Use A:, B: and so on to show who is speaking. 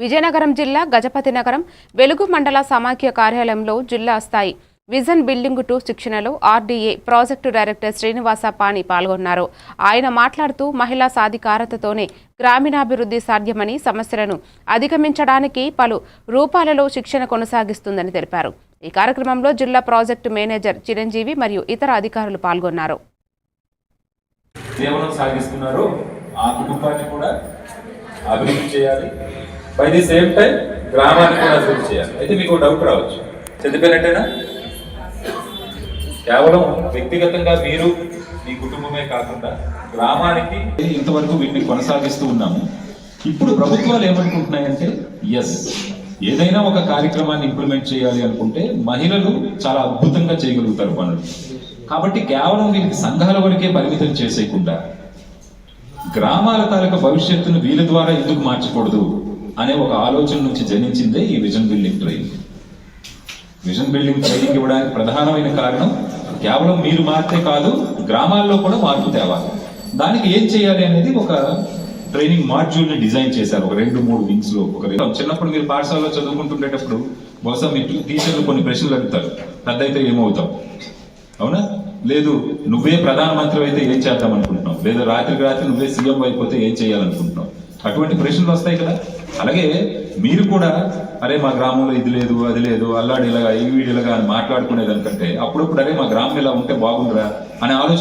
A: విజయనగరం జిల్లా గజపతినగరం వెలుగు మండల సమాఖ్య కార్యాలయంలో జిల్లా స్థాయి విజన్ బిల్డింగ్ 2 శిక్షణలో ఆర్డీఏ ప్రాజెక్టు డైరెక్టర్ శ్రీనివాస పాణి పాల్గొన్నారు. ఆయన మాట్లాడుతూ మహిళా సాధికారతతోనే గ్రామీణాభివృద్ధి సాధ్యమని, సమస్యలను అధిగమించడానికి పలు రూపాలలో శిక్షణ కొనసాగిస్తుందని తెలిపారు. ఈ కార్యక్రమంలో జిల్లా ప్రాజెక్టు మేనేజర్ చిరంజీవి మరియు ఇతర అధికారులు పాల్గొన్నారు.
B: అభివృద్ధి చేయాలి, బై ది సేమ్ టైం గ్రామాన్ని కూడా అభివృద్ధి చేయాలి. అయితే మీకు డౌట్ రావచ్చు, చదివినట్టేనా? కేవలం వ్యక్తిగతంగా మీరు మీ కుటుంబమే కాకుండా గ్రామానికి ఇంతవరకు వీటిని కొనసాగిస్తూ ఉన్నాము. ఇప్పుడు ప్రభుత్వాలు ఏమనుకుంటున్నాయంటే, ఏదైనా ఒక కార్యక్రమాన్ని ఇంప్లిమెంట్ చేయాలి అనుకుంటే మహిళలు చాలా అద్భుతంగా చేయగలుగుతారు పనులు. కాబట్టి కేవలం వీరికి సంఘాల వరకే పరిమితం చేసేయకుండా గ్రామాల తాలూకా భవిష్యత్తును వీళ్ళ ద్వారా ఎందుకు మార్చకూడదు అనే ఒక ఆలోచన నుంచి జనించిందే ఈ vision building training. Vision building training ఇవ్వడానికి ప్రధానమైన కారణం కేవలం మీరు మారితే కాదు, గ్రామాల్లో కూడా మార్పు తేవాలి. దానికి ఏం చేయాలి అనేది ఒక ట్రైనింగ్ మాడ్యూల్ ని డిజైన్ చేశారు. ఒక 2-3 వింగ్స్ లో. చిన్నప్పుడు మీరు పాఠశాలలో చదువుకుంటుండేటప్పుడు బహుశా మీ టీచర్లు కొన్ని ప్రశ్నలు అడుగుతారు, పెద్ద అయితే ఏమవుతాం, అవునా? లేదు నువ్వే ప్రధానమంత్రి అయితే ఏం చేద్దాం అనుకుంటున్నావు, లేదా రాత్రికి రాత్రి నువ్వే సీఎం అయిపోతే ఏం చేయాలనుకుంటున్నావు, అటువంటి ప్రశ్నలు వస్తాయి కదా. అలాగే మీరు కూడా అరే మా గ్రామంలో ఇది లేదు అది లేదు, అల్లాడి ఇలాగా ఈ వీడిలాగా అని మాట్లాడుకునేదానికంటే అప్పుడప్పుడు అరే మా గ్రామం ఇలా ఉంటే బాగుందిరా అనే ఆలోచన